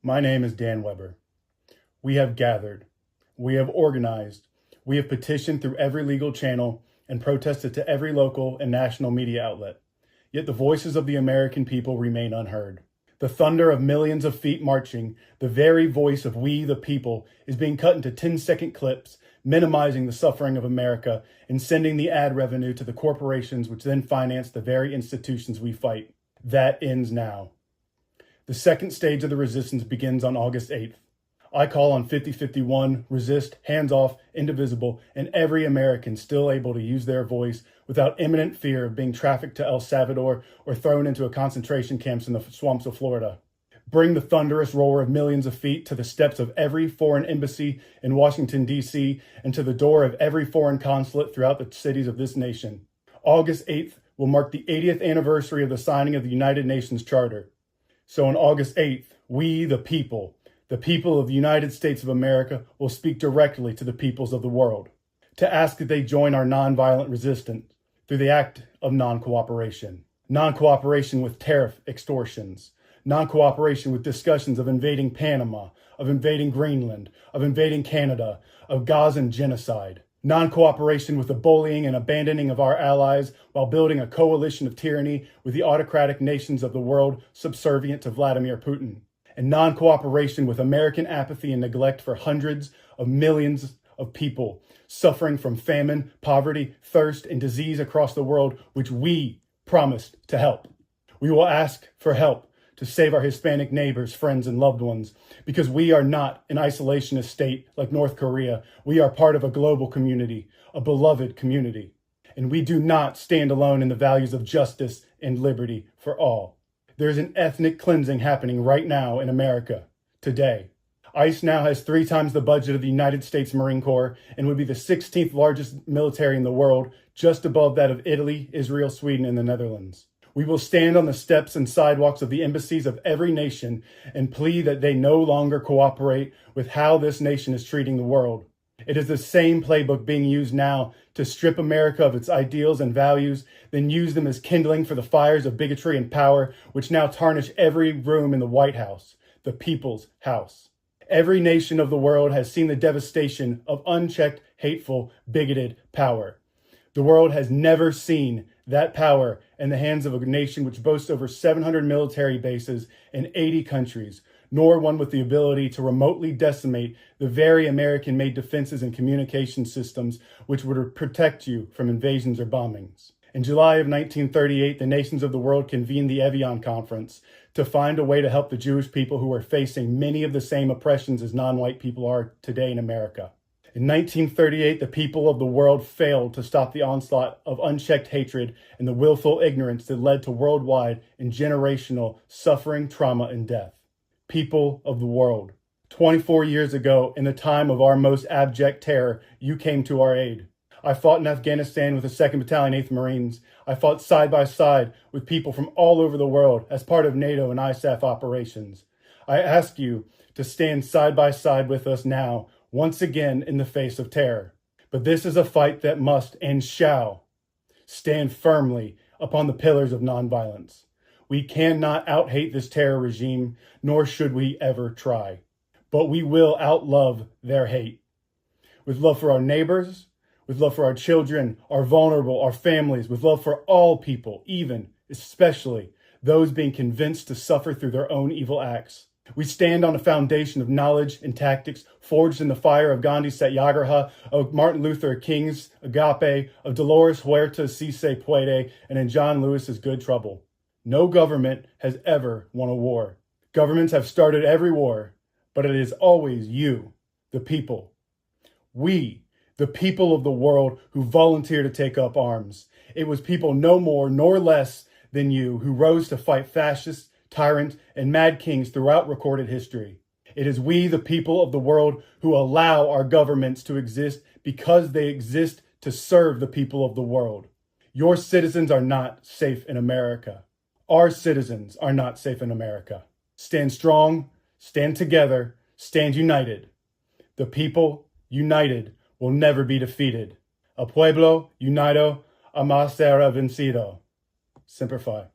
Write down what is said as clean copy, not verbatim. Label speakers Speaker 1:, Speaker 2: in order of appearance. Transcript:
Speaker 1: My name is Dan Weber. We have gathered, we have organized, we have petitioned through every legal channel and protested to every local and national media outlet. Yet the voices of the American people remain unheard. The thunder of millions of feet marching, the very voice of we the people, is being cut into 10-second clips, minimizing the suffering of America and sending the ad revenue to the corporations which then finance the very institutions we fight. That ends now. The second stage of the resistance begins on August 8th. I call on 5051, Resist, Hands Off, Indivisible, and every American still able to use their voice without imminent fear of being trafficked to El Salvador or thrown into a concentration camps in the swamps of Florida. Bring the thunderous roar of millions of feet to the steps of every foreign embassy in Washington, D.C., and to the door of every foreign consulate throughout the cities of this nation. August 8th will mark the 80th anniversary of the signing of the United Nations Charter. So on August 8th, we, the people of the United States of America, will speak directly to the peoples of the world to ask that they join our nonviolent resistance through the act of non-cooperation. Non-cooperation with tariff extortions. Non-cooperation with discussions of invading Panama, of invading Greenland, of invading Canada, of Gazan genocide. Non-cooperation with the bullying and abandoning of our allies while building a coalition of tyranny with the autocratic nations of the world subservient to Vladimir Putin. And non-cooperation with American apathy and neglect for hundreds of millions of people suffering from famine, poverty, thirst, and disease across the world, which we promised to help. We will ask for help to save our Hispanic neighbors, friends, and loved ones, because we are not an isolationist state like North Korea. We are part of a global community, a beloved community, and we do not stand alone in the values of justice and liberty for all. There's an ethnic cleansing happening right now in America, today. ICE now has 3 times the budget of the United States Marine Corps and would be the 16th largest military in the world, just above that of Italy, Israel, Sweden, and the Netherlands. We will stand on the steps and sidewalks of the embassies of every nation and plead that they no longer cooperate with how this nation is treating the world. It is the same playbook being used now to strip America of its ideals and values, then use them as kindling for the fires of bigotry and power, which now tarnish every room in the White House, the people's house. Every nation of the world has seen the devastation of unchecked, hateful, bigoted power. The world has never seen that power in the hands of a nation which boasts over 700 military bases in 80 countries, nor one with the ability to remotely decimate the very American-made defenses and communication systems which would protect you from invasions or bombings. In July of 1938, the nations of the world convened the Evian Conference to find a way to help the Jewish people who are facing many of the same oppressions as non-white people are today in America. In 1938, the people of the world failed to stop the onslaught of unchecked hatred and the willful ignorance that led to worldwide and generational suffering, trauma, and death. People of the world, 24 years ago, in the time of our most abject terror, you came to our aid. I fought in Afghanistan with the 2nd Battalion, 8th Marines. I fought side by side with people from all over the world as part of NATO and ISAF operations. I ask you to stand side by side with us now, once again in the face of terror. But this is a fight that must and shall stand firmly upon the pillars of nonviolence. We cannot out-hate this terror regime, nor should we ever try. But we will outlove their hate. With love for our neighbors, with love for our children, our vulnerable, our families, with love for all people, even, especially, those being convinced to suffer through their own evil acts. We stand on a foundation of knowledge and tactics forged in the fire of Gandhi's Satyagraha, of Martin Luther King's Agape, of Dolores Huerta's Si Se Puede, and in John Lewis's Good Trouble. No government has ever won a war. Governments have started every war, but it is always you, the people. We, the people of the world who volunteer to take up arms. It was people no more nor less than you who rose to fight fascists, tyrants, and mad kings throughout recorded history. It is we, the people of the world, who allow our governments to exist because they exist to serve the people of the world. Your citizens are not safe in America. Our citizens are not safe in America. Stand strong, stand together, stand united. The people, united, will never be defeated. El pueblo unido jamás será vencido. Semper Fi.